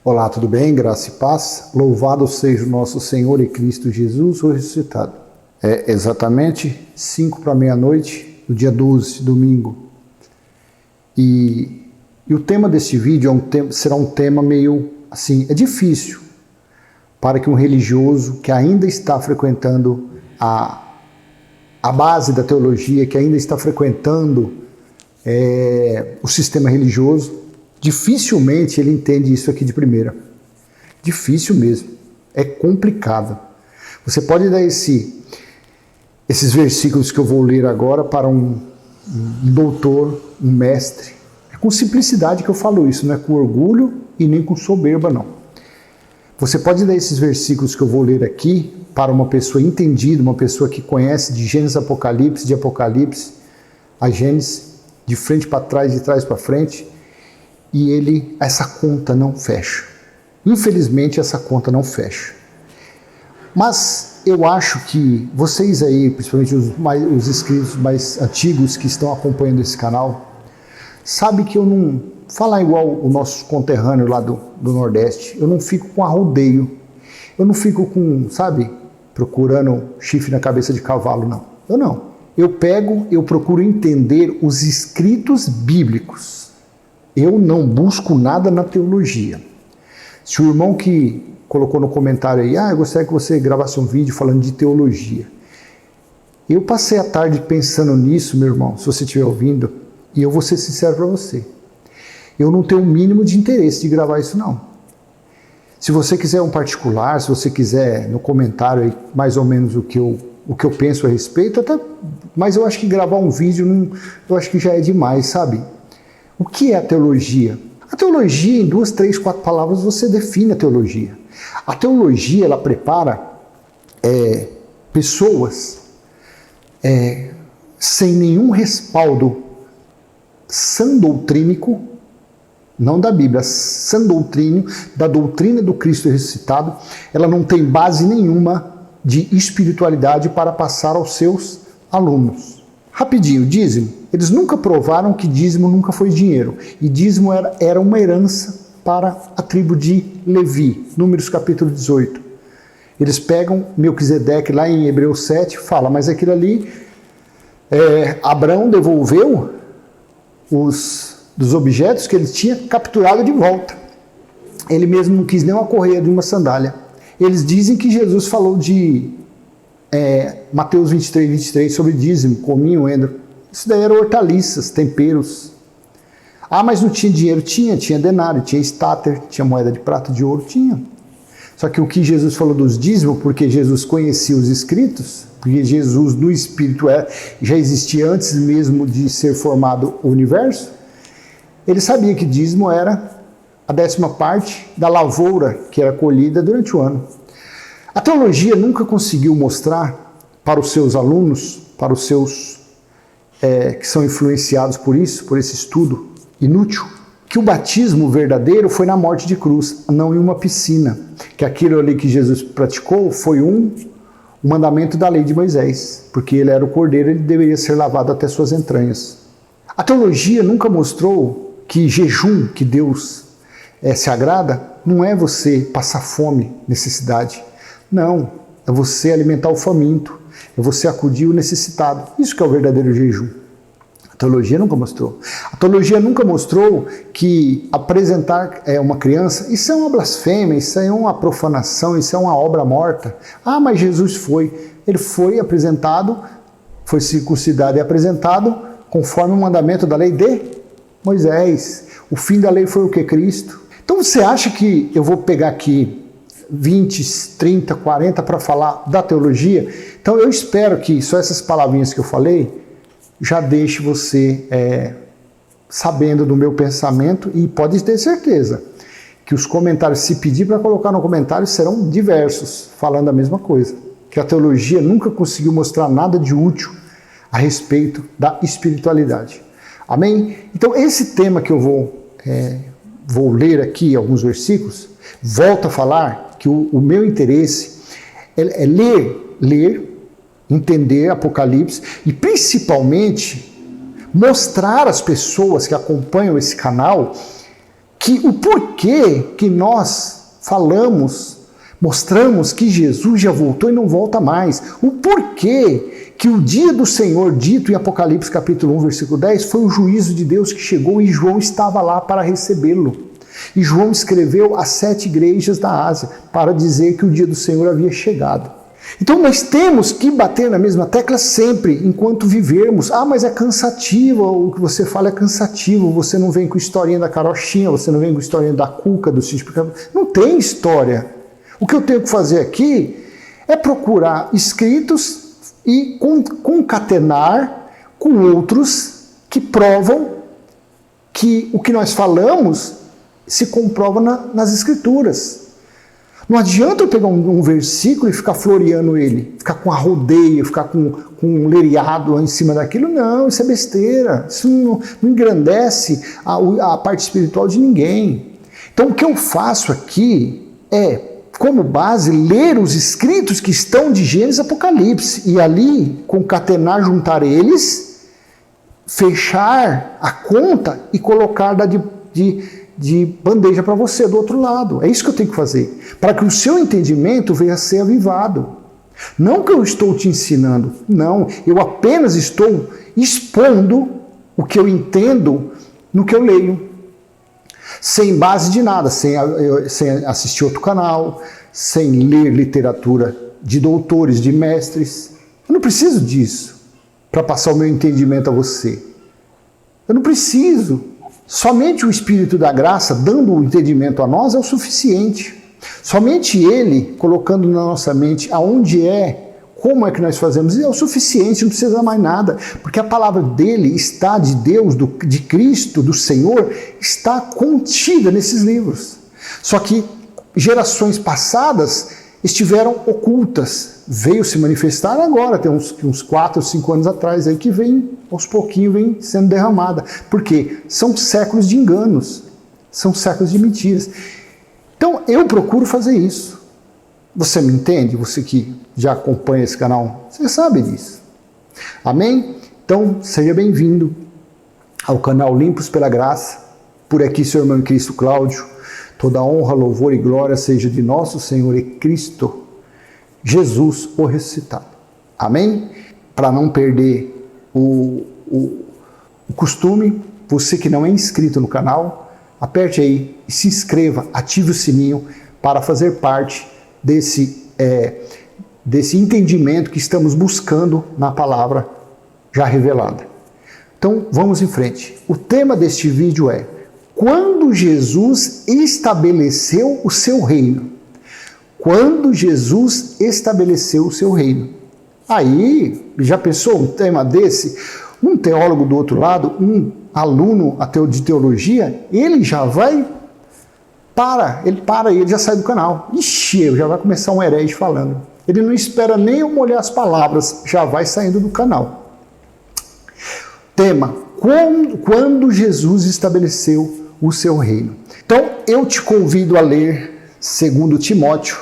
Olá, tudo bem? Graça e paz. Louvado seja o nosso Senhor e Cristo Jesus ressuscitado. É exatamente 5 para meia-noite, do dia 12, domingo. E o tema deste vídeo será um tema meio assim, é difícil para que um religioso que ainda está frequentando a base da teologia, que ainda está frequentando o sistema religioso, dificilmente ele entende isso aqui de primeira. Difícil mesmo. É complicado. Você pode dar esses versículos que eu vou ler agora para um doutor, um mestre. É com simplicidade que eu falo isso, não é com orgulho e nem com soberba, não. Você pode dar esses versículos que eu vou ler aqui para uma pessoa entendida, uma pessoa que conhece de Gênesis a Apocalipse, de Apocalipse a Gênesis, de frente para trás, de trás para frente, e essa conta não fecha. Infelizmente, essa conta não fecha. Mas eu acho que vocês aí, principalmente os inscritos mais antigos que estão acompanhando esse canal, sabem que eu não falar igual o nosso conterrâneo lá do Nordeste, eu não fico com arrodeio, eu não fico com, procurando chifre na cabeça de cavalo, não. Eu não. Eu procuro entender os escritos bíblicos. Eu não busco nada na teologia. Se o irmão que colocou no comentário aí, eu gostaria que você gravasse um vídeo falando de teologia. Eu passei a tarde pensando nisso, meu irmão, se você estiver ouvindo, e eu vou ser sincero para você. Eu não tenho o mínimo de interesse de gravar isso, não. Se você quiser um particular, se você quiser no comentário aí, mais ou menos o que eu penso a respeito, mas eu acho que gravar um vídeo, eu acho que já é demais, sabe? O que é a teologia? A teologia, em 2, 3, 4 palavras, você define a teologia. A teologia, ela prepara pessoas sem nenhum respaldo sandoutrinico, não da Bíblia, sandoutrínio, da doutrina do Cristo ressuscitado. Ela não tem base nenhuma de espiritualidade para passar aos seus alunos. Rapidinho, dízimo. Eles nunca provaram que dízimo nunca foi dinheiro. E dízimo era uma herança para a tribo de Levi, Números capítulo 18. Eles pegam Melquisedeque lá em Hebreus 7, fala, mas aquilo ali, Abraão devolveu dos objetos que ele tinha capturado de volta. Ele mesmo não quis nem uma correia de uma sandália. Eles dizem que Jesus falou de Mateus 23, 23 sobre dízimo, cominho, endro. Isso daí eram hortaliças, temperos. Mas não tinha dinheiro? Tinha denário, tinha estáter, tinha moeda de prata, de ouro, tinha. Só que o que Jesus falou dos dízimos, porque Jesus conhecia os escritos, porque Jesus no Espírito já existia antes mesmo de ser formado o universo, ele sabia que dízimo era a 10ª parte da lavoura que era colhida durante o ano. A teologia nunca conseguiu mostrar para os seus alunos, para os seus que são influenciados por isso, por esse estudo inútil, que o batismo verdadeiro foi na morte de cruz, não em uma piscina. Que aquilo ali que Jesus praticou foi um mandamento da lei de Moisés, porque ele era o cordeiro, ele deveria ser lavado até suas entranhas. A teologia nunca mostrou que jejum, que Deus se agrada, não é você passar fome, necessidade. Não, é você alimentar o faminto, é você acudir o necessitado. Isso que é o verdadeiro jejum. A teologia nunca mostrou. A teologia nunca mostrou que apresentar uma criança, isso é uma blasfêmia, isso é uma profanação, isso é uma obra morta. Mas Jesus ele foi apresentado, foi circuncidado e apresentado conforme o mandamento da lei de Moisés. O fim da lei foi o que? Cristo. Então você acha que eu vou pegar aqui 20, 30, 40 para falar da teologia? Então eu espero que só essas palavrinhas que eu falei já deixe você sabendo do meu pensamento, e pode ter certeza que os comentários, se pedir para colocar no comentário, serão diversos, falando a mesma coisa. Que a teologia nunca conseguiu mostrar nada de útil a respeito da espiritualidade. Amém? Então esse tema que eu vou ler aqui, alguns versículos, volto a falar que o meu interesse é ler, entender Apocalipse e principalmente mostrar às pessoas que acompanham esse canal que o porquê que nós falamos, mostramos que Jesus já voltou e não volta mais. O porquê que o dia do Senhor, dito em Apocalipse capítulo 1, versículo 10, foi o juízo de Deus que chegou e João estava lá para recebê-lo. E João escreveu às 7 igrejas da Ásia para dizer que o dia do Senhor havia chegado. Então nós temos que bater na mesma tecla sempre, enquanto vivermos. Ah, mas é cansativo, o que você fala é cansativo, você não vem com historinha da carochinha, você não vem com historinha da Cuca, do sítio. Não tem história. O que eu tenho que fazer aqui é procurar escritos e concatenar com outros que provam que o que nós falamos se comprova nas Escrituras. Não adianta eu pegar um versículo e ficar floreando ele, ficar com arrodeio, ficar com um leriado em cima daquilo. Não, isso é besteira. Isso não engrandece a parte espiritual de ninguém. Então o que eu faço aqui é, como base, ler os escritos que estão de Gênesis e Apocalipse e ali concatenar, juntar eles, fechar a conta e colocar de bandeja para você do outro lado. É isso que eu tenho que fazer, para que o seu entendimento venha a ser avivado. Não que eu estou te ensinando, não, eu apenas estou expondo o que eu entendo no que eu leio, sem base de nada, sem assistir outro canal, sem ler literatura de doutores, de mestres. Eu não preciso disso para passar o meu entendimento a você. Eu não preciso. Somente o Espírito da Graça, dando o entendimento a nós, é o suficiente. Somente Ele, colocando na nossa mente aonde é, como é que nós fazemos, é o suficiente, não precisa mais nada. Porque a palavra dele está, de Deus, de Cristo, do Senhor, está contida nesses livros. Só que gerações passadas estiveram ocultas. Veio se manifestar agora, tem uns 4 ou 5 anos atrás, aí que vem, aos pouquinhos, vem sendo derramada. Por quê? São séculos de enganos, são séculos de mentiras. Então, eu procuro fazer isso. Você me entende? Você que já acompanha esse canal, você sabe disso. Amém? Então, seja bem-vindo ao canal Limpos pela Graça. Por aqui, seu irmão em Cristo Cláudio. Toda honra, louvor e glória seja de nosso Senhor e Cristo Jesus, o ressuscitado. Amém? Para não perder o costume, você que não é inscrito no canal, aperte aí e se inscreva, ative o sininho para fazer parte desse entendimento que estamos buscando na palavra já revelada. Então, vamos em frente. O tema deste vídeo é: quando Jesus estabeleceu o seu reino. Quando Jesus estabeleceu o seu reino. Aí, já pensou um tema desse? Um teólogo do outro lado, um aluno de teologia, ele já vai, ele já sai do canal. Ixi, já vai começar um herege falando. Ele não espera nem eu molhar as palavras, já vai saindo do canal. Tema: quando Jesus estabeleceu o seu reino. Então, eu te convido a ler 2 Timóteo,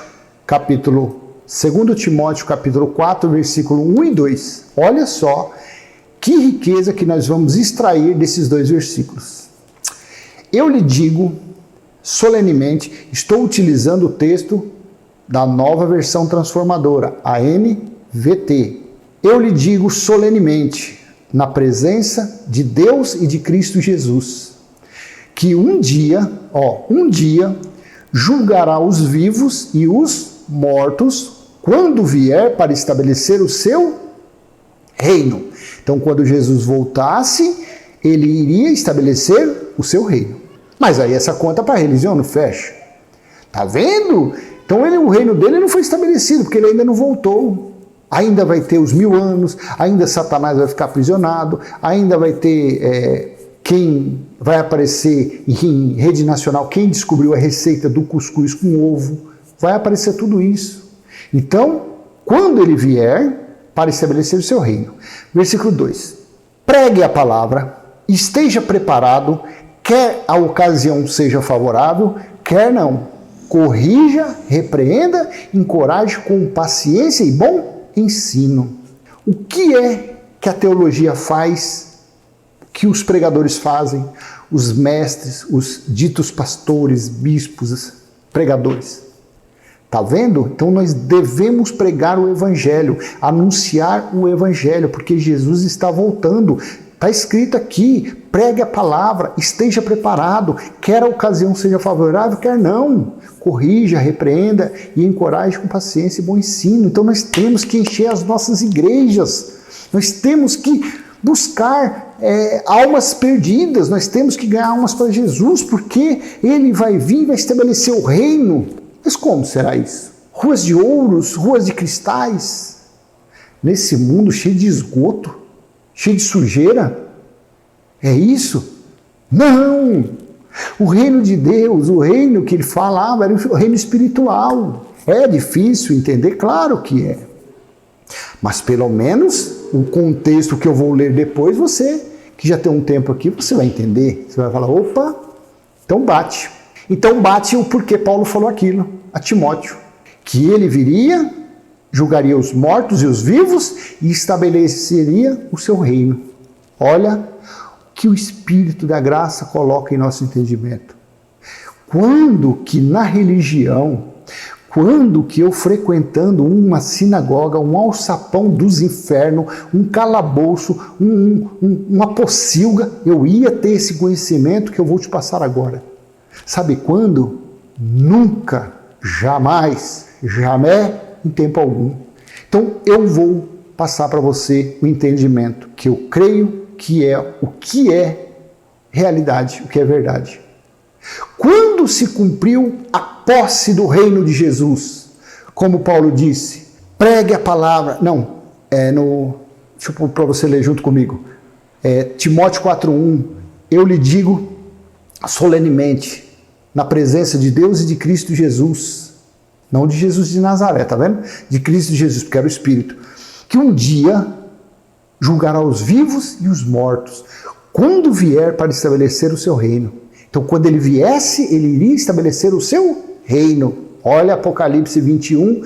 capítulo 4, versículo 1 e 2. Olha só que riqueza que nós vamos extrair desses 2 versículos. Eu lhe digo solenemente, estou utilizando o texto da Nova Versão Transformadora, a NVT. Eu lhe digo solenemente, na presença de Deus e de Cristo Jesus, que um dia julgará os vivos e os mortos quando vier para estabelecer o seu reino. Então, quando Jesus voltasse, ele iria estabelecer o seu reino. Mas aí essa conta para a religião não fecha. Tá vendo? Então o reino dele não foi estabelecido, porque ele ainda não voltou. Ainda vai ter os 1000 anos, ainda Satanás vai ficar aprisionado, ainda vai ter quem vai aparecer em rede nacional, quem descobriu a receita do cuscuz com ovo, vai aparecer tudo isso. Então, quando ele vier para estabelecer o seu reino. Versículo 2. Pregue a palavra, esteja preparado, quer a ocasião seja favorável, quer não. Corrija, repreenda, encoraje com paciência e bom ensino. O que é que a teologia faz, que os pregadores fazem? os mestres, os ditos pastores, bispos, pregadores. Tá vendo? Então nós devemos pregar o evangelho, anunciar o evangelho, porque Jesus está voltando. Está escrito aqui, pregue a palavra, esteja preparado, quer a ocasião seja favorável, quer não. Corrija, repreenda e encoraje com paciência e bom ensino. Então nós temos que encher as nossas igrejas, nós temos que buscar almas perdidas, nós temos que ganhar almas para Jesus, porque Ele vai vir e vai estabelecer o reino. Mas como será isso? Ruas de ouros, ruas de cristais, nesse mundo cheio de esgoto, cheio de sujeira? É isso? Não! O reino de Deus, o reino que ele falava, era o reino espiritual. É difícil entender? Claro que é. Mas pelo menos o contexto que eu vou ler depois, você, que já tem um tempo aqui, você vai entender. Você vai falar, opa, então bate. Então bate o porquê Paulo falou aquilo a Timóteo. Que ele viria, julgaria os mortos e os vivos e estabeleceria o seu reino. Olha que o Espírito da graça coloca em nosso entendimento. Quando que na religião, quando que eu frequentando uma sinagoga, um alçapão dos infernos, um calabouço, uma pocilga, eu ia ter esse conhecimento que eu vou te passar agora? Sabe quando? Nunca, jamais, jamais em tempo algum. Então eu vou passar para você o entendimento que eu creio que é o que é realidade, o que é verdade. Quando se cumpriu a posse do reino de Jesus, como Paulo disse, pregue a palavra, deixa eu pôr para você ler junto comigo, Timóteo 4:1, eu lhe digo solenemente, na presença de Deus e de Cristo Jesus, não de Jesus de Nazaré, tá vendo? De Cristo Jesus, porque era o Espírito, que um dia julgará os vivos e os mortos, quando vier para estabelecer o seu reino. Então, quando ele viesse, ele iria estabelecer o seu reino. Olha Apocalipse 21,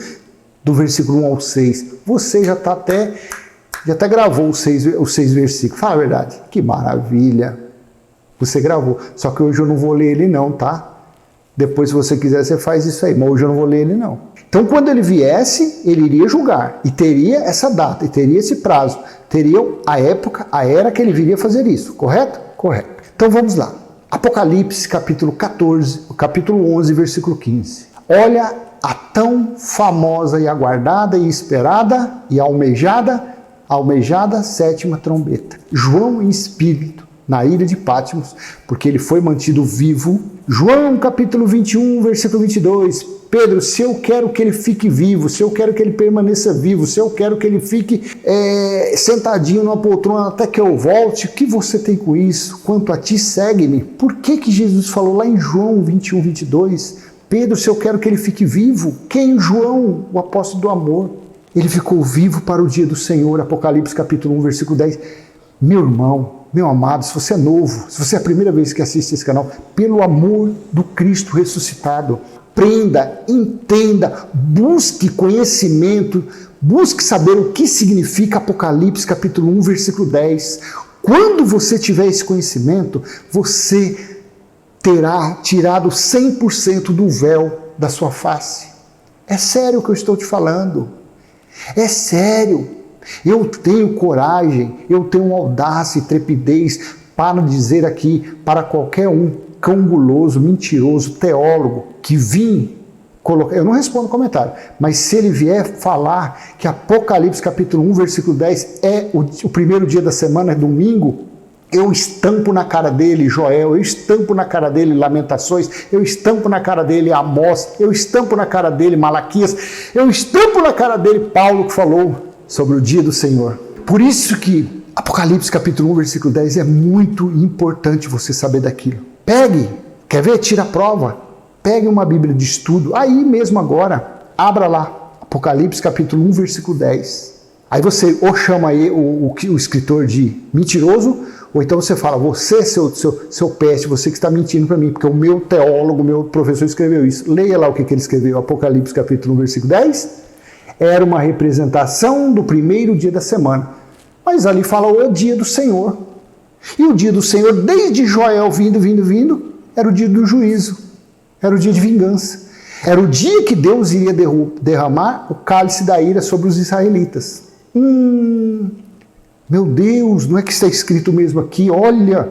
do versículo 1 ao 6. Você já até gravou os seis versículos. Fala a verdade. Que maravilha. Você gravou. Só que hoje eu não vou ler ele não, tá? Depois, se você quiser, você faz isso aí. Mas hoje eu não vou ler ele não. Então, quando ele viesse, ele iria julgar. E teria essa data, e teria esse prazo. Teria a época, a era que ele viria fazer isso. Correto? Correto. Então, vamos lá. Apocalipse, capítulo 14, capítulo 11, versículo 15. Olha a tão famosa e aguardada e esperada e almejada sétima trombeta. João em espírito, na ilha de Patmos, porque ele foi mantido vivo. João, capítulo 21, versículo 22. Pedro, se eu quero que ele fique vivo, se eu quero que ele permaneça vivo, se eu quero que ele fique sentadinho numa poltrona até que eu volte, o que você tem com isso? Quanto a ti, segue-me. Por que Jesus falou lá em João 21, 22? Pedro, se eu quero que ele fique vivo, quem? João, o apóstolo do amor. Ele ficou vivo para o dia do Senhor, Apocalipse capítulo 1, versículo 10. Meu irmão, meu amado, se você é novo, se você é a primeira vez que assiste esse canal, pelo amor do Cristo ressuscitado, aprenda, entenda, busque conhecimento, busque saber o que significa Apocalipse capítulo 1, versículo 10. Quando você tiver esse conhecimento, você terá tirado 100% do véu da sua face. É sério o que eu estou te falando. É sério. Eu tenho coragem, eu tenho audácia e trepidez para dizer aqui para qualquer um canguloso, mentiroso, teólogo que vim colocar, eu não respondo comentário, mas se ele vier falar que Apocalipse capítulo 1, versículo 10 é o primeiro dia da semana, é domingo, eu estampo na cara dele Joel, eu estampo na cara dele Lamentações, eu estampo na cara dele Amós, eu estampo na cara dele Malaquias, eu estampo na cara dele Paulo que falou sobre o dia do Senhor. Por isso que Apocalipse capítulo 1, versículo 10 é muito importante você saber daquilo. Pegue, quer ver? Tira a prova. Pegue uma Bíblia de estudo, aí mesmo agora, abra lá, Apocalipse capítulo 1, versículo 10. Aí você ou chama aí o escritor de mentiroso, ou então você fala, você, seu peste, você que está mentindo para mim, porque o meu teólogo, meu professor escreveu isso. Leia lá o que ele escreveu, Apocalipse capítulo 1, versículo 10. Era uma representação do primeiro dia da semana. Mas ali fala o dia do Senhor. E o dia do Senhor, desde Joel vindo, era o dia do juízo, era o dia de vingança. Era o dia que Deus iria derramar o cálice da ira sobre os israelitas. Meu Deus, não é que está escrito mesmo aqui? Olha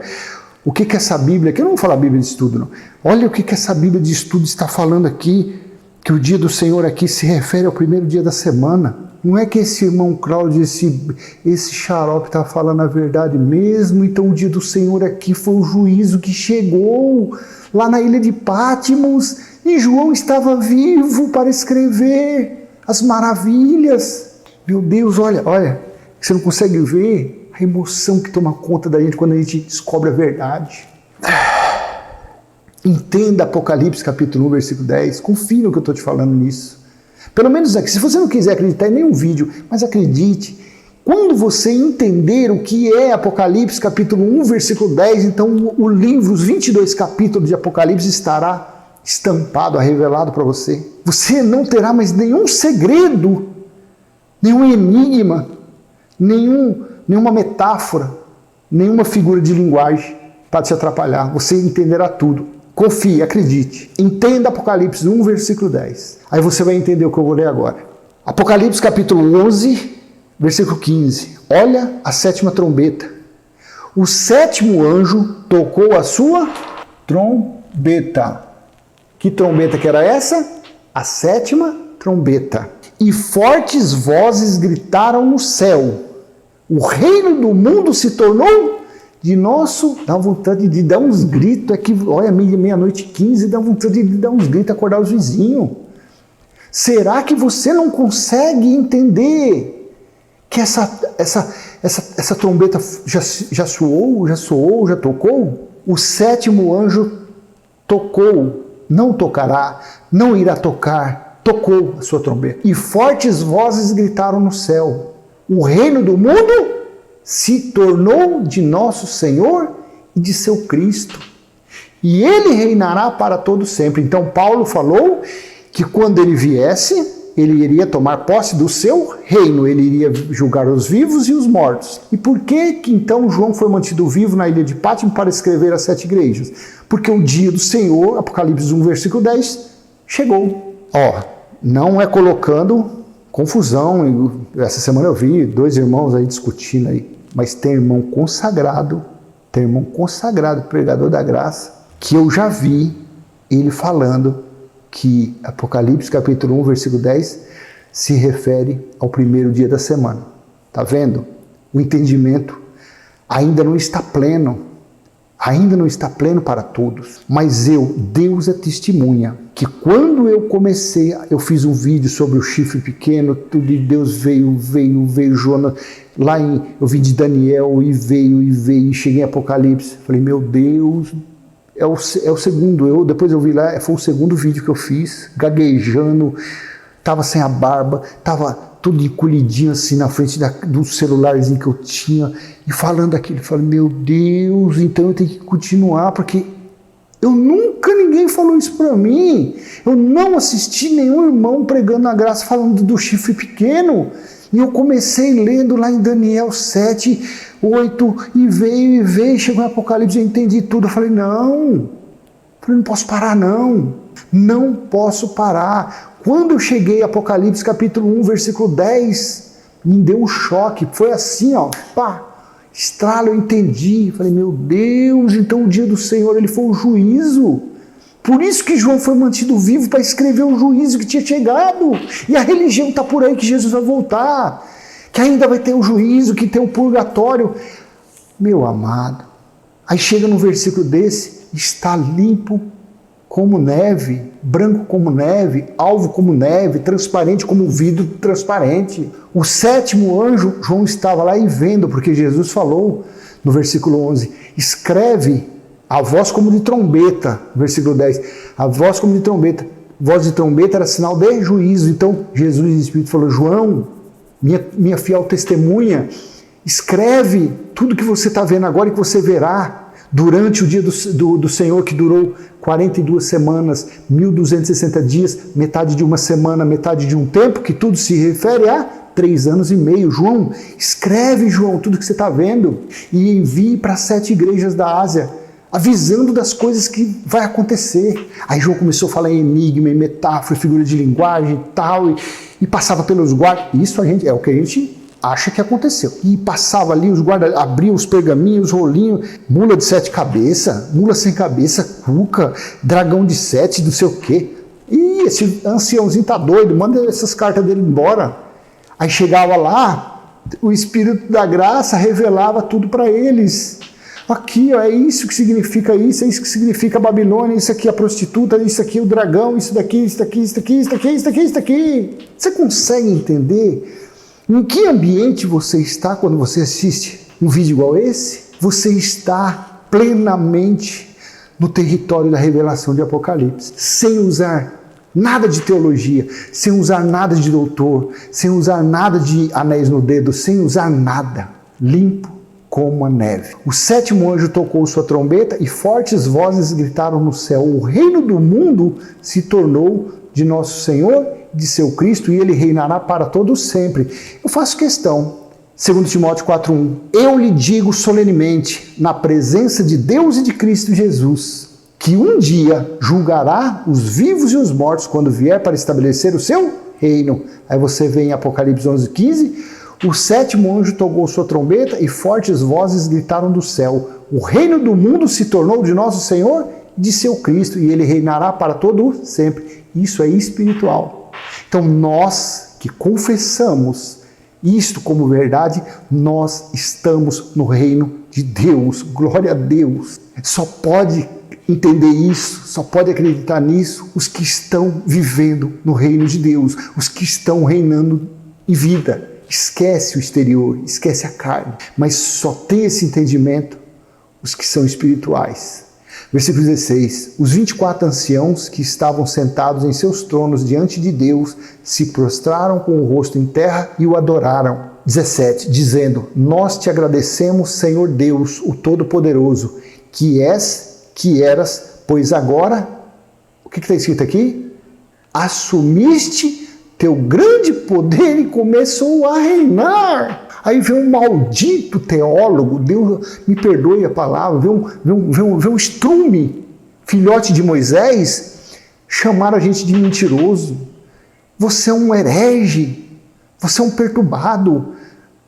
o que essa Bíblia, que eu não vou falar Bíblia de estudo não, olha o que essa Bíblia de estudo está falando aqui, que o dia do Senhor aqui se refere ao primeiro dia da semana. Não é que esse irmão Cláudio, esse xarope está falando a verdade mesmo? Então o dia do Senhor aqui foi o juízo que chegou lá na ilha de Patmos e João estava vivo para escrever as maravilhas. Meu Deus, olha, você não consegue ver a emoção que toma conta da gente quando a gente descobre a verdade. Entenda Apocalipse capítulo 1, versículo 10. Confie no que eu estou te falando nisso. Pelo menos aqui, se você não quiser acreditar em nenhum vídeo, mas acredite, quando você entender o que é Apocalipse capítulo 1, versículo 10, então o livro, os 22 capítulos de Apocalipse estará estampado, revelado para você. Você não terá mais nenhum segredo, nenhum enigma, nenhuma metáfora, nenhuma figura de linguagem para te atrapalhar. Você entenderá tudo. Confie, acredite. Entenda Apocalipse 1, versículo 10. Aí você vai entender o que eu vou ler agora. Apocalipse capítulo 11, versículo 15. Olha a sétima trombeta. O sétimo anjo tocou a sua trombeta. Que trombeta que era essa? A sétima trombeta. E fortes vozes gritaram no céu. O reino do mundo se tornou de nosso, dá vontade de dar uns gritos, é que, olha, meia-noite 15, dá vontade de dar uns gritos, acordar os vizinhos. Será que você não consegue entender que essa trombeta já soou, já tocou? O sétimo anjo tocou, não tocará, não irá tocar, tocou a sua trombeta. E fortes vozes gritaram no céu, o reino do mundo se tornou de nosso Senhor e de seu Cristo. E ele reinará para todo sempre. Então Paulo falou que quando ele viesse, ele iria tomar posse do seu reino. Ele iria julgar os vivos e os mortos. E por que então João foi mantido vivo na ilha de Patmos para escrever as 7 igrejas? Porque o dia do Senhor, Apocalipse 1, versículo 10, chegou. Não é colocando confusão. Essa semana eu vi 2 irmãos aí discutindo aí. Mas tem irmão consagrado, pregador da graça, que eu já vi ele falando que Apocalipse capítulo 1, versículo 10 se refere ao primeiro dia da semana. Tá vendo? O entendimento ainda não está pleno. Ainda não está pleno para todos. Mas Deus é testemunha, que quando eu comecei, eu fiz um vídeo sobre o chifre pequeno, tudo de Deus veio Jonas, eu vim de Daniel e veio, cheguei em Apocalipse. Falei, meu Deus, é o segundo, depois eu vi lá, foi o segundo vídeo que eu fiz, gaguejando, tava sem a barba, tava tudo encolhidinho assim na frente do celularzinho que eu tinha, e falando aquilo, eu falei, meu Deus, então eu tenho que continuar, porque ninguém falou isso para mim, eu não assisti nenhum irmão pregando a graça falando do chifre pequeno, e eu comecei lendo lá em Daniel 7, 8, e veio, chegou em Apocalipse, eu entendi tudo, eu falei, não posso parar não posso parar. Quando eu cheguei a Apocalipse capítulo 1, versículo 10, me deu um choque, foi assim, estralo, eu entendi, falei, meu Deus, então o dia do Senhor, ele foi o juízo, por isso que João foi mantido vivo, para escrever o juízo que tinha chegado, e a religião está por aí, que Jesus vai voltar, que ainda vai ter o juízo, que tem o purgatório, meu amado, aí chega no versículo desse, está limpo como neve, branco como neve, alvo como neve, transparente como vidro transparente. O sétimo anjo, João estava lá e vendo, porque Jesus falou no versículo 11, escreve a voz como de trombeta, versículo 10, a voz como de trombeta. Voz de trombeta era sinal de juízo. Então Jesus e o Espírito falou, João, minha fiel testemunha, escreve tudo que você está vendo agora e que você verá durante o dia do Senhor, que durou 42 semanas, 1260 dias, metade de uma semana, metade de um tempo, que tudo se refere a 3 anos e meio. João, escreve, João, tudo que você está vendo e envie para 7 igrejas da Ásia, avisando das coisas que vai acontecer. Aí João começou a falar em enigma, em metáfora, figura de linguagem e tal, e passava pelos guardas. Isso é o que a gente acha que aconteceu. E passava ali, os guardas abriam os pergaminhos, os rolinhos, mula de 7 cabeças, mula sem cabeça, cuca, dragão de 7, não sei o quê. E esse anciãozinho tá doido, manda essas cartas dele embora. Aí chegava lá, o Espírito da Graça revelava tudo para eles. Aqui, ó, é isso que significa isso, é isso que significa a Babilônia, isso aqui é a prostituta, isso aqui é o dragão, isso daqui, isso daqui, isso daqui, isso daqui, isso daqui, isso daqui. Você consegue entender em que ambiente você está quando você assiste um vídeo igual esse? Você está plenamente no território da revelação de Apocalipse, sem usar nada de teologia, sem usar nada de doutor, sem usar nada de anéis no dedo, sem usar nada, limpo como a neve. O 7º anjo tocou sua trombeta e fortes vozes gritaram no céu: o reino do mundo se tornou de nosso Senhor, de seu Cristo, e ele reinará para todo sempre. Eu faço questão, 2 Timóteo 4:1, eu lhe digo solenemente, na presença de Deus e de Cristo Jesus, que um dia julgará os vivos e os mortos quando vier para estabelecer o seu reino. Aí você vê em Apocalipse 11:15, o 7º anjo tocou sua trombeta e fortes vozes gritaram do céu: o reino do mundo se tornou de nosso Senhor e de seu Cristo, e ele reinará para todo sempre. Isso é espiritual. Então nós que confessamos isto como verdade, nós estamos no reino de Deus. Glória a Deus. Só pode entender isso, só pode acreditar nisso os que estão vivendo no reino de Deus, os que estão reinando em vida. Esquece o exterior, esquece a carne, mas só tem esse entendimento os que são espirituais. Versículo 16, os 24 anciãos que estavam sentados em seus tronos diante de Deus se prostraram com o rosto em terra e o adoraram. 17, dizendo: nós te agradecemos, Senhor Deus, o Todo-Poderoso, que és, que eras, pois agora, o que está escrito aqui? Assumiste teu grande poder e começou a reinar. Aí vem um maldito teólogo, Deus me perdoe a palavra, vem um estrume, filhote de Moisés, chamar a gente de mentiroso. Você é um herege, você é um perturbado.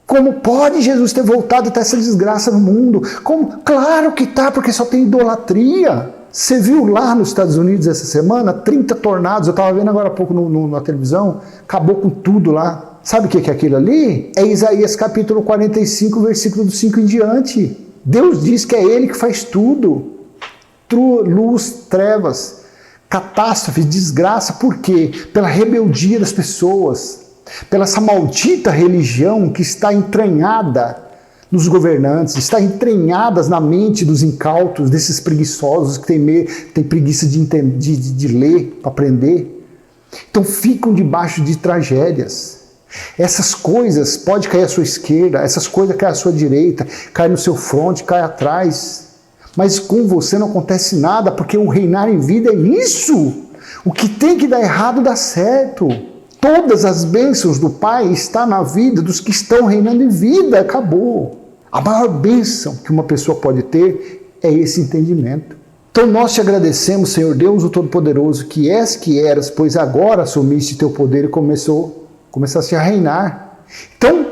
Como pode Jesus ter voltado até essa desgraça no mundo? Como? Claro que tá, porque só tem idolatria. Você viu lá nos Estados Unidos essa semana, 30 tornados, eu estava vendo agora há pouco na televisão, acabou com tudo lá. Sabe o que é aquilo ali? É Isaías capítulo 45, versículo do 5 em diante. Deus diz que é Ele que faz tudo. Luz, trevas, catástrofe, desgraça. Por quê? Pela rebeldia das pessoas, pela essa maldita religião que está entranhada nos governantes, está entranhadas na mente dos incautos, desses preguiçosos que têm preguiça de ler, para aprender. Então ficam debaixo de tragédias. Essas coisas podem cair à sua esquerda, essas coisas caem à sua direita, caem no seu fronte, caem atrás. Mas com você não acontece nada, porque o reinar em vida é isso. O que tem que dar errado dá certo. Todas as bênçãos do Pai estão na vida dos que estão reinando em vida. Acabou. A maior bênção que uma pessoa pode ter é esse entendimento. Então nós te agradecemos, Senhor Deus, o Todo-Poderoso, que és, que eras, pois agora assumiste teu poder e começaste a reinar. Então,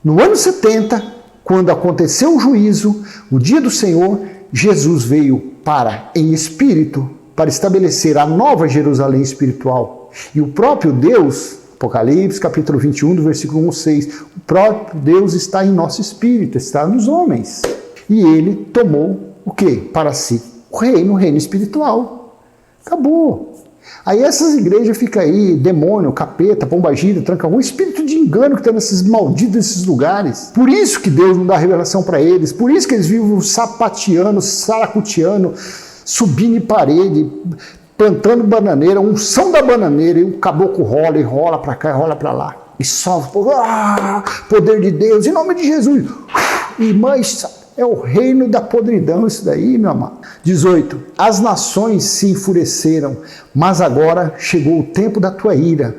no ano 70, quando aconteceu o juízo, o dia do Senhor, Jesus veio em espírito, para estabelecer a nova Jerusalém espiritual. E o próprio Deus, Apocalipse capítulo 21, do versículo 1 ao 6, o próprio Deus está em nosso espírito, está nos homens. E ele tomou o quê? Para si o reino espiritual. Acabou. Aí essas igrejas ficam aí, demônio, capeta, pombagira, tranca-rua, espírito de engano que está nesses malditos nesses lugares. Por isso que Deus não dá revelação para eles, por isso que eles vivem sapateando, saracuteando, subindo em parede, plantando bananeira, unção da bananeira, e o caboclo rola e rola para cá e rola para lá. E sofre, poder de Deus, em nome de Jesus. Irmãs, é o reino da podridão isso daí, meu amado. 18. As nações se enfureceram, mas agora chegou o tempo da tua ira.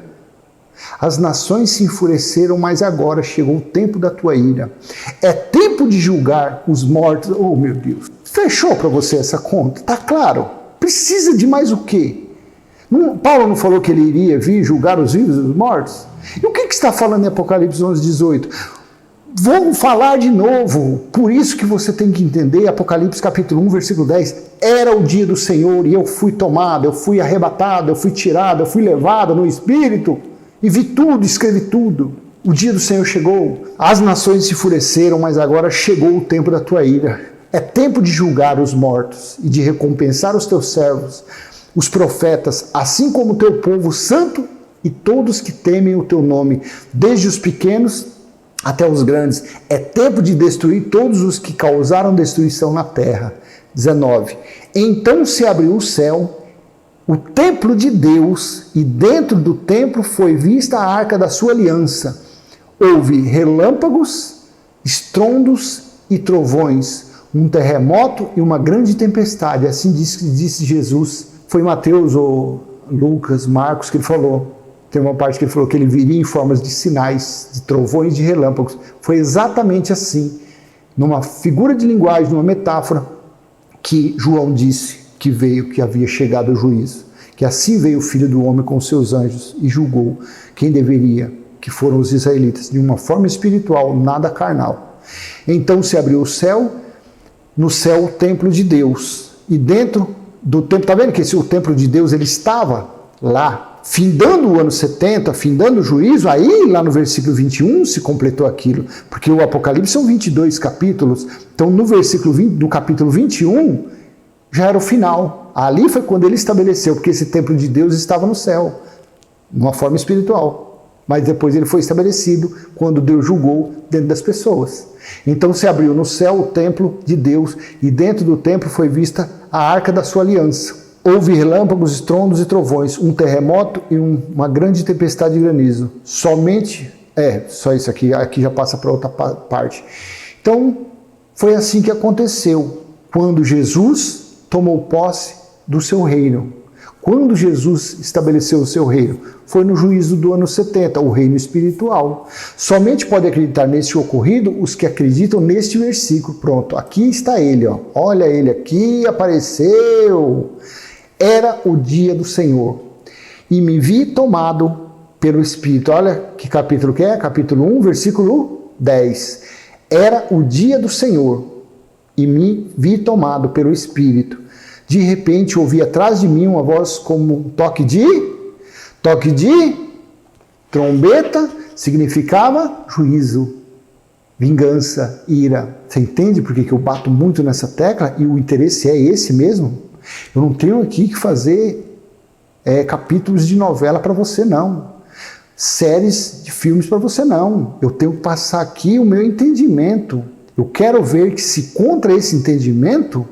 As nações se enfureceram, mas agora chegou o tempo da tua ira. É tempo de julgar os mortos. Oh, meu Deus. Fechou para você essa conta? Tá claro. Precisa de mais o quê? Paulo não falou que ele iria vir julgar os vivos e os mortos? E o que está falando em Apocalipse 11:18? Vou falar de novo. Por isso que você tem que entender Apocalipse capítulo 1, versículo 10. Era o dia do Senhor e eu fui tomado, eu fui arrebatado, eu fui tirado, eu fui levado no Espírito. E vi tudo, escrevi tudo. O dia do Senhor chegou. As nações se enfureceram, mas agora chegou o tempo da tua ira. É tempo de julgar os mortos e de recompensar os teus servos, os profetas, assim como o teu povo santo e todos que temem o teu nome, desde os pequenos até os grandes. É tempo de destruir todos os que causaram destruição na terra. 19. Então se abriu o céu, o templo de Deus, e dentro do templo foi vista a arca da sua aliança. Houve relâmpagos, estrondos e trovões, um terremoto e uma grande tempestade. Assim disse Jesus. Foi Mateus ou Lucas, Marcos que ele falou. Tem uma parte que ele falou que ele viria em formas de sinais, de trovões, de relâmpagos. Foi exatamente assim, numa figura de linguagem, numa metáfora, que João disse que veio, que havia chegado o juízo. Que assim veio o Filho do Homem com seus anjos e julgou quem deveria, que foram os israelitas, de uma forma espiritual, nada carnal. Então se abriu o céu, no céu o templo de Deus. E dentro do templo, está vendo que o templo de Deus ele estava lá, findando o ano 70, findando o juízo, aí lá no versículo 21 se completou aquilo, porque o Apocalipse são 22 capítulos, então no versículo 20, do capítulo 21 já era o final, ali foi quando ele estabeleceu, porque esse templo de Deus estava no céu, de uma forma espiritual, mas depois ele foi estabelecido quando Deus julgou dentro das pessoas. Então se abriu no céu o templo de Deus e dentro do templo foi vista a arca da sua aliança. Houve relâmpagos, estrondos e trovões, um terremoto e uma grande tempestade de granizo. Só isso aqui já passa para outra parte. Então foi assim que aconteceu quando Jesus tomou posse do seu reino. Quando Jesus estabeleceu o seu reino, foi no juízo do ano 70, o reino espiritual. Somente pode acreditar neste ocorrido os que acreditam neste versículo. Pronto, aqui está ele, ó. Olha ele aqui, apareceu. Era o dia do Senhor. E me vi tomado pelo Espírito. Olha que capítulo que é? Capítulo 1, versículo 10. Era o dia do Senhor. E me vi tomado pelo Espírito. De repente ouvi atrás de mim uma voz como um toque de trombeta, significava juízo, vingança, ira. Você entende por que eu bato muito nessa tecla? E o interesse é esse mesmo? Eu não tenho aqui que fazer capítulos de novela para você, não. Séries de filmes para você, não. Eu tenho que passar aqui o meu entendimento. Eu quero ver que se contra esse entendimento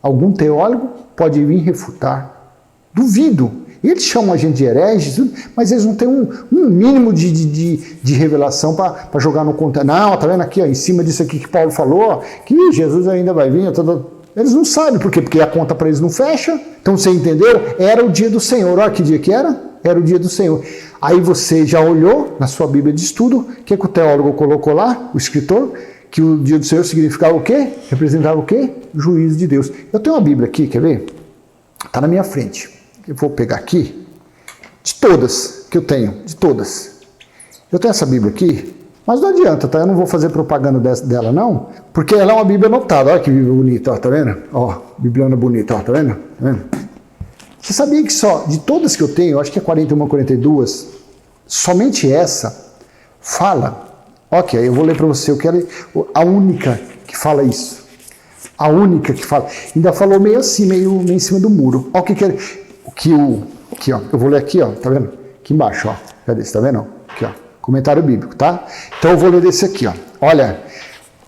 algum teólogo pode vir refutar. Duvido. Eles chamam a gente de herege, mas eles não têm um mínimo de revelação para jogar no conta. Não, tá vendo aqui, ó, em cima disso aqui que Paulo falou, ó, que Jesus ainda vai vir. Eles não sabem por quê? Porque a conta para eles não fecha. Então você entendeu? Era o dia do Senhor. Olha que dia que era? Era o dia do Senhor. Aí você já olhou na sua Bíblia de estudo, o que o teólogo colocou lá, o escritor? Que o dia do Senhor significava o quê? Representava o quê? O juízo de Deus. Eu tenho uma Bíblia aqui, quer ver? Está na minha frente. Eu vou pegar aqui, de todas que eu tenho, de todas. Eu tenho essa Bíblia aqui, mas não adianta, tá? Eu não vou fazer propaganda dela, não, porque ela é uma Bíblia anotada. Olha que Bíblia bonita, ó, tá vendo? Ó, Bibliana bonita, ó, tá vendo? Tá vendo? Você sabia que só, de todas que eu tenho, eu acho que é 41, 42, somente essa fala. Ok, eu vou ler para você, eu quero a única que fala isso. A única que fala. Ainda falou meio assim, meio em cima do muro. Olha o que é. Aqui, ó. Eu vou ler aqui, ó. Tá vendo? Aqui embaixo, ó. Cadê? Você tá vendo? Aqui, ó. Comentário bíblico, tá? Então eu vou ler desse aqui, ó. Olha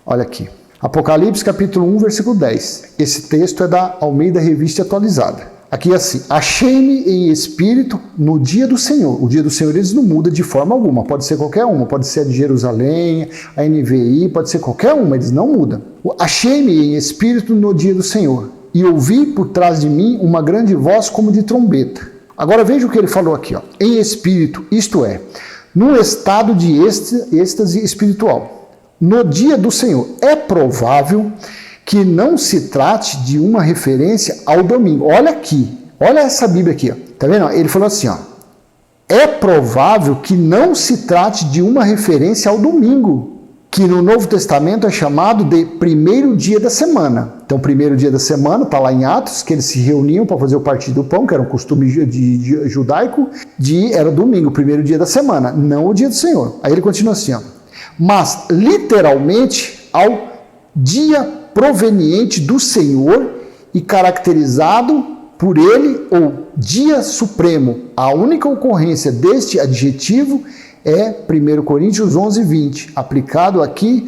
aqui. Apocalipse capítulo 1, versículo 10. Esse texto é da Almeida Revista Atualizada. Aqui é assim: achei-me em espírito no dia do Senhor. O dia do Senhor eles não muda de forma alguma. Pode ser qualquer uma. Pode ser a de Jerusalém, a NVI, pode ser qualquer uma. Eles não mudam. Achei-me em espírito no dia do Senhor. E ouvi por trás de mim uma grande voz como de trombeta. Agora veja o que ele falou aqui, ó. Em espírito, isto é, num estado de êxtase espiritual. No dia do Senhor, é provável que não se trate de uma referência ao domingo. Olha aqui, olha essa Bíblia aqui, ó. Tá vendo? Ele falou assim, ó, é provável que não se trate de uma referência ao domingo, que no Novo Testamento é chamado de primeiro dia da semana. Então, primeiro dia da semana, está lá em Atos, que eles se reuniam para fazer o partir do pão, que era um costume judaico, era domingo, primeiro dia da semana, não o dia do Senhor. Aí ele continua assim, ó, mas literalmente ao dia proveniente do Senhor e caracterizado por ele, ou dia supremo. A única ocorrência deste adjetivo é 1 Coríntios 11, 20, aplicado aqui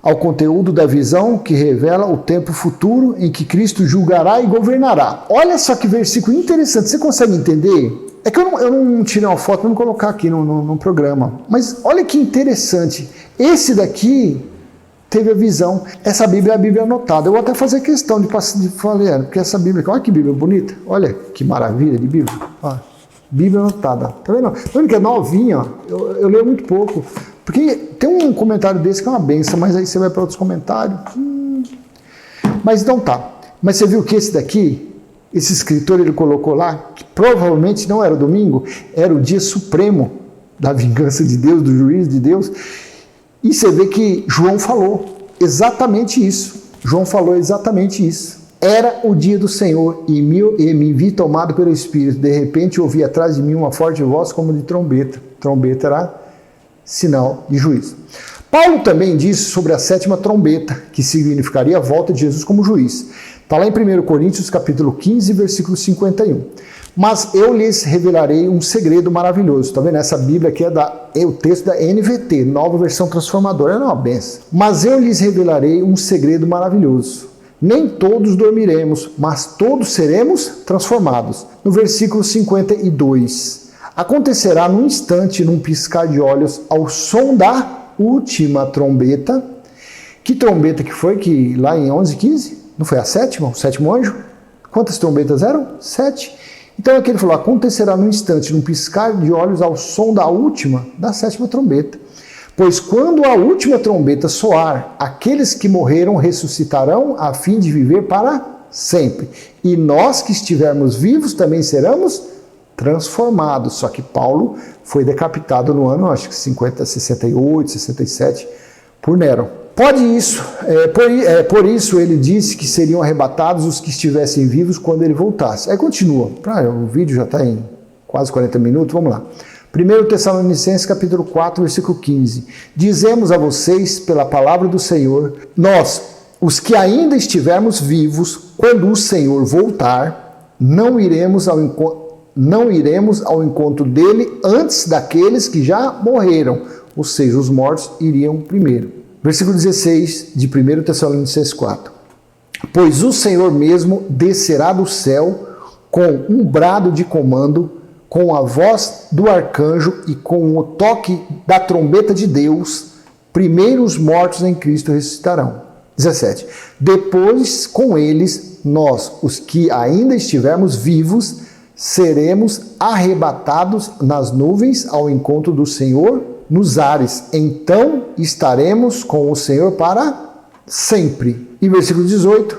ao conteúdo da visão que revela o tempo futuro em que Cristo julgará e governará. Olha só que versículo interessante, você consegue entender? É que eu não tirei uma foto para não colocar aqui no programa, mas olha que interessante, esse daqui teve a visão, essa Bíblia é a Bíblia anotada, eu vou até fazer questão de falar, porque essa Bíblia, olha que Bíblia bonita, olha que maravilha de Bíblia, olha. Bíblia anotada, tá vendo? Tá vendo que é novinha, ó? Eu leio muito pouco, porque tem um comentário desse que é uma benção, mas aí você vai para outros comentários. Mas então tá. Mas você viu que esse daqui, esse escritor, ele colocou lá, que provavelmente não era domingo, era o dia supremo da vingança de Deus, do juízo de Deus. E você vê que João falou exatamente isso. João falou exatamente isso. Era o dia do Senhor e me vi tomado pelo Espírito. De repente ouvi atrás de mim uma forte voz como de trombeta. Trombeta era sinal de juízo. Paulo também disse sobre a sétima trombeta, que significaria a volta de Jesus como juiz. Está lá em 1 Coríntios capítulo 15, versículo 51. Mas eu lhes revelarei um segredo maravilhoso. Está vendo? Essa Bíblia aqui é o texto da NVT, Nova Versão Transformadora. É uma benção. Mas eu lhes revelarei um segredo maravilhoso. Nem todos dormiremos, mas todos seremos transformados. No versículo 52. Acontecerá num instante, num piscar de olhos, ao som da última trombeta. Que trombeta que foi? Que lá em 11:15? Não foi a sétima? O sétimo anjo? Quantas trombetas eram? 7. Então aqui ele falou, acontecerá num instante, num piscar de olhos, ao som da última, da sétima trombeta. Pois quando a última trombeta soar, aqueles que morreram ressuscitarão a fim de viver para sempre. E nós que estivermos vivos também seremos transformados. Só que Paulo foi decapitado no ano, acho que 68, 67, por Nero. Por isso ele disse que seriam arrebatados os que estivessem vivos quando ele voltasse. Aí continua. O vídeo já está em quase 40 minutos, vamos lá. 1 Tessalonicenses capítulo 4, versículo 15. Dizemos a vocês, pela palavra do Senhor, nós, os que ainda estivermos vivos, quando o Senhor voltar, não iremos ao encontro dele antes daqueles que já morreram, ou seja, os mortos iriam primeiro. Versículo 16 de 1 Tessalonicenses 4. Pois o Senhor mesmo descerá do céu com um brado de comando, com a voz do arcanjo e com o toque da trombeta de Deus, primeiro os mortos em Cristo ressuscitarão. 17. Depois, com eles, nós, os que ainda estivermos vivos, seremos arrebatados nas nuvens ao encontro do Senhor nos ares. Então estaremos com o Senhor para sempre. E versículo 18.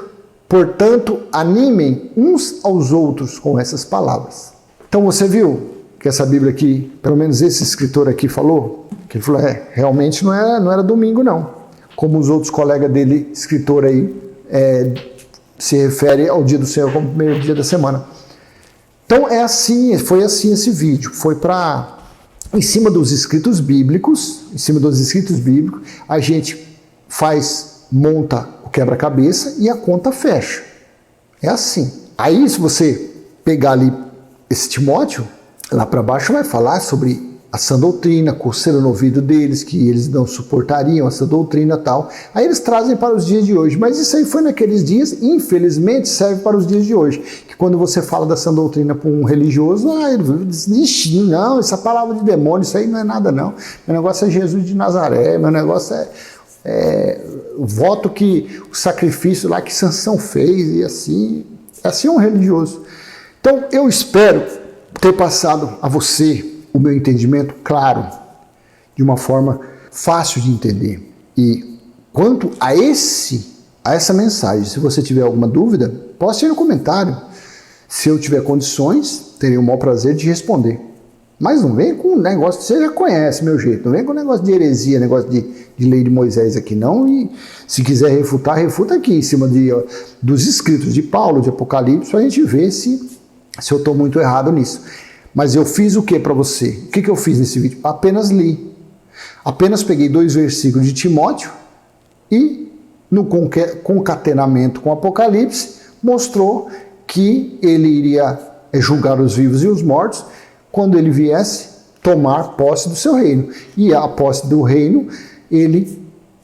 Portanto, animem uns aos outros com essas palavras. Então você viu que essa Bíblia aqui, pelo menos esse escritor aqui falou, que ele falou, realmente não era domingo não. Como os outros colegas dele, escritor aí, se refere ao dia do Senhor como o primeiro dia da semana. Então foi assim esse vídeo, foi em cima dos escritos bíblicos, a gente monta o quebra-cabeça e a conta fecha. É assim. Aí se você pegar ali esse Timóteo, lá para baixo vai falar sobre a sã doutrina, coceira no ouvido deles, que eles não suportariam essa doutrina e tal. Aí eles trazem para os dias de hoje. Mas isso aí foi naqueles dias, infelizmente serve para os dias de hoje. Que quando você fala da sã doutrina para um religioso, ele diz, não, essa palavra de demônio, isso aí não é nada não. Meu negócio é Jesus de Nazaré, meu negócio voto que o sacrifício lá que Sansão fez, e assim é um religioso. Então, eu espero ter passado a você o meu entendimento claro. de uma forma fácil de entender. E quanto a essa mensagem, se você tiver alguma dúvida, poste aí no comentário. Se eu tiver condições, terei o maior prazer de responder. Mas não vem com um negócio que você já conhece, meu jeito. Não vem com um negócio de heresia, negócio de lei de Moisés aqui, não. E se quiser refutar, refuta aqui, em cima dos escritos de Paulo, de Apocalipse, para a gente ver se eu estou muito errado nisso. Mas eu fiz o que para você? O que eu fiz nesse vídeo? Apenas li. Apenas peguei 2 versículos de Timóteo e, no concatenamento com Apocalipse, mostrou que ele iria julgar os vivos e os mortos quando ele viesse tomar posse do seu reino. E a posse do reino, ele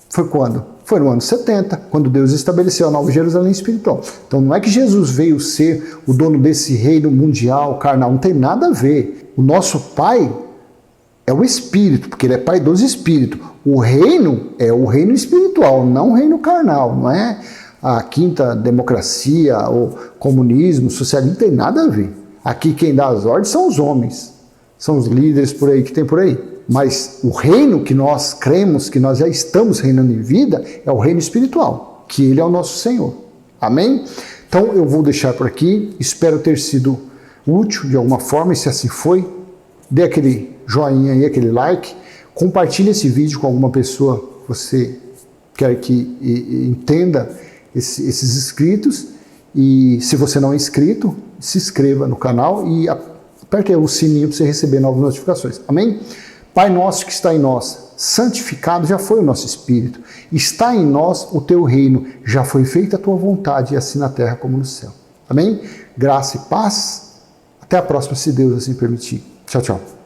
foi quando? Foi no ano 70, quando Deus estabeleceu a Nova Jerusalém espiritual. Então não é que Jesus veio ser o dono desse reino mundial, carnal, não tem nada a ver. O nosso Pai é o Espírito, porque ele é Pai dos Espíritos. O reino é o reino espiritual, não o reino carnal, não é a quinta democracia, o comunismo, o socialismo, não tem nada a ver. Aqui quem dá as ordens são os homens, são os líderes por aí que tem por aí. Mas o reino que nós cremos, que nós já estamos reinando em vida, é o reino espiritual, que ele é o nosso Senhor. Amém? Então eu vou deixar por aqui, espero ter sido útil de alguma forma, e se assim foi, dê aquele joinha aí, aquele like, compartilhe esse vídeo com alguma pessoa que você quer que entenda esses escritos, e se você não é inscrito, se inscreva no canal e aperte o sininho para você receber novas notificações. Amém? Pai nosso que está em nós, santificado já foi o nosso espírito, está em nós o teu reino, já foi feita a tua vontade, assim na terra como no céu. Amém? Graça e paz. Até a próxima, se Deus assim permitir. Tchau, tchau.